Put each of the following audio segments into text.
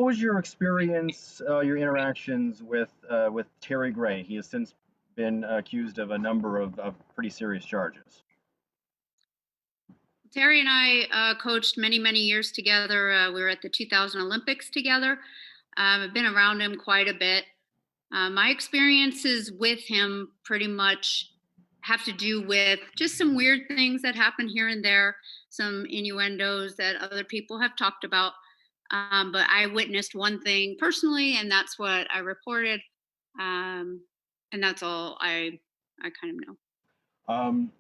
what was your experience, your interactions with Terry Gray? He has since been accused of a number of pretty serious charges. Terry and I coached many, many years together. We were at the 2000 Olympics together. I've been around him quite a bit. My experiences with him pretty much have to do with just some weird things that happen here and there, some innuendos that other people have talked about. But I witnessed one thing personally, and that's what I reported. Um, and that's all I kind of know. Um,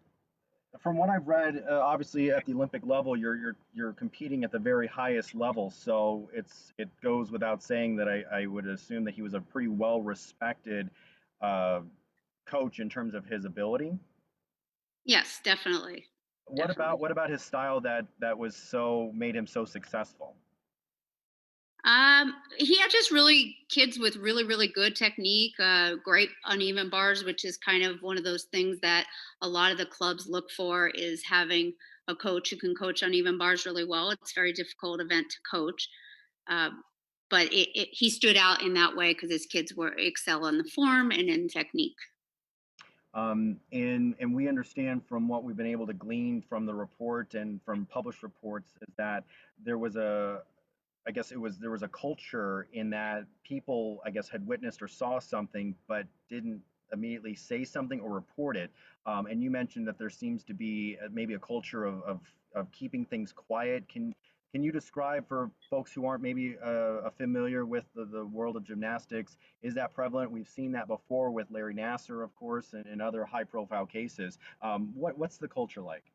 from what I've read, obviously at the Olympic level, you're competing at the very highest level. So it goes without saying that I would assume that he was a pretty well respected uh, coach in terms of his ability. Yes, definitely, definitely. What about his style that was so made him so successful? He had just really kids with really, really good technique, great uneven bars, which is kind of one of those things that a lot of the clubs look for is having a coach who can coach uneven bars really well. It's a very difficult event to coach. Um, but he stood out in that way because his kids were excel in the form and in technique. And we understand from what we've been able to glean from the report and from published reports is that there was a I guess there was a culture in that people, I guess, had witnessed or saw something but didn't immediately say something or report it. And you mentioned that there seems to be maybe a culture of keeping things quiet. Can you describe for folks who aren't maybe familiar with the world of gymnastics? Is that prevalent? We've seen that before with Larry Nasser, of course, and other high-profile cases. What's the culture like?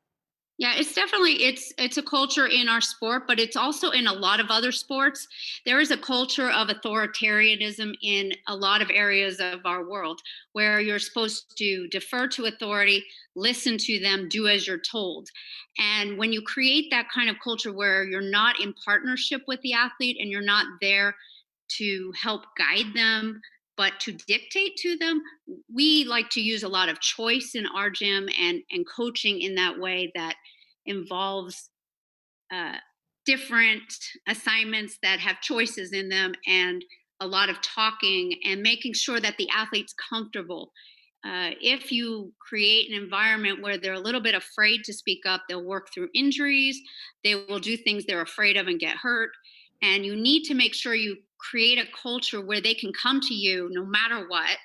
Yeah, it's definitely it's a culture in our sport, but it's also in a lot of other sports. There is a culture of authoritarianism in a lot of areas of our world where you're supposed to defer to authority, listen to them, do as you're told. And when you create that kind of culture where you're not in partnership with the athlete and you're not there to help guide them, but to dictate to them, we like to use a lot of choice in our gym and coaching in that way that involves uh, different assignments that have choices in them and a lot of talking and making sure that the athlete's comfortable. If you create an environment where they're a little bit afraid to speak up, they'll work through injuries, they will do things they're afraid of and get hurt. And you need to make sure you create a culture where they can come to you no matter what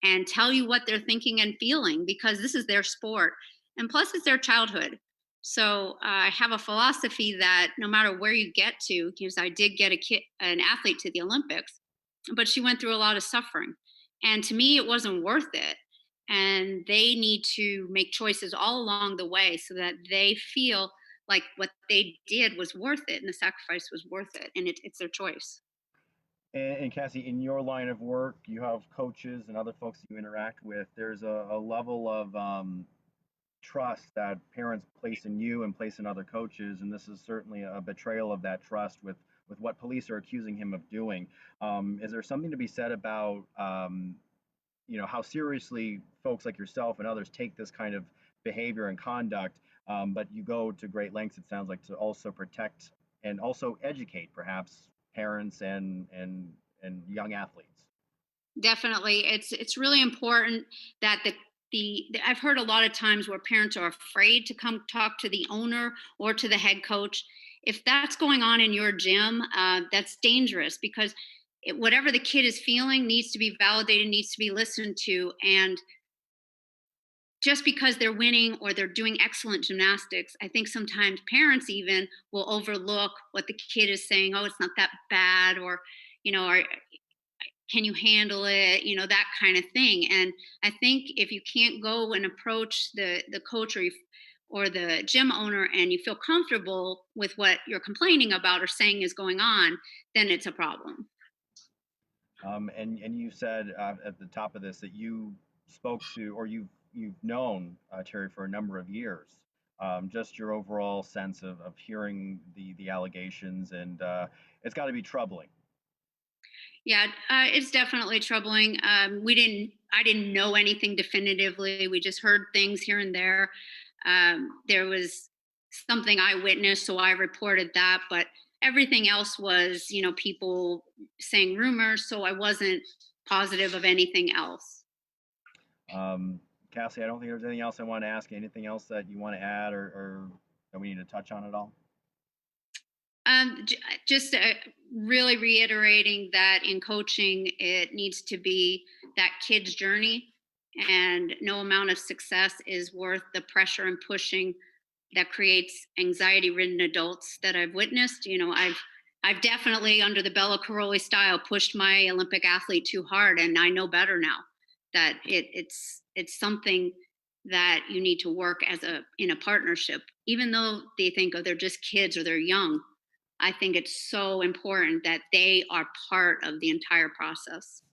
and tell you what they're thinking and feeling because this is their sport. And plus, it's their childhood. So I have a philosophy that no matter where you get to, because I did get an athlete to the Olympics, but she went through a lot of suffering. And to me, it wasn't worth it. And they need to make choices all along the way so that they feel like what they did was worth it and the sacrifice was worth it. And it's their choice. And Cassie, in your line of work, you have coaches and other folks you interact with. There's a level of trust that parents place in you and place in other coaches, and this is certainly a betrayal of that trust with what police are accusing him of doing. Is there something to be said about how seriously folks like yourself and others take this kind of behavior and conduct, but you go to great lengths, it sounds like, to also protect and also educate perhaps parents and young athletes. Definitely, it's really important that I've heard a lot of times where parents are afraid to come talk to the owner or to the head coach. If that's going on in your gym, that's dangerous because whatever the kid is feeling needs to be validated, needs to be listened to, and just because they're winning or they're doing excellent gymnastics, I think sometimes parents even will overlook what the kid is saying. Oh, it's not that bad, or or can you handle it, that kind of thing. And I think if you can't go and approach the coach or the gym owner and you feel comfortable with what you're complaining about or saying is going on, then it's a problem. And you said at the top of this that you spoke to or you've known Terry for a number of years. Just your overall sense of hearing the allegations, and it's got to be troubling. Yeah, it's definitely troubling. I didn't know anything definitively. We just heard things here and there. There was something I witnessed, so I reported that. But everything else was, people saying rumors, so I wasn't positive of anything else. Um, Cassie, I don't think there's anything else I want to ask. Anything else that you want to add, or that we need to touch on at all? Just really reiterating that in coaching, it needs to be that kid's journey, and no amount of success is worth the pressure and pushing that creates anxiety-ridden adults that I've witnessed. I've definitely, under the Bella Caroli style, pushed my Olympic athlete too hard, and I know better now that it's something that you need to work as a in a partnership, even though they think, oh, they're just kids or they're young. I think it's so important that they are part of the entire process.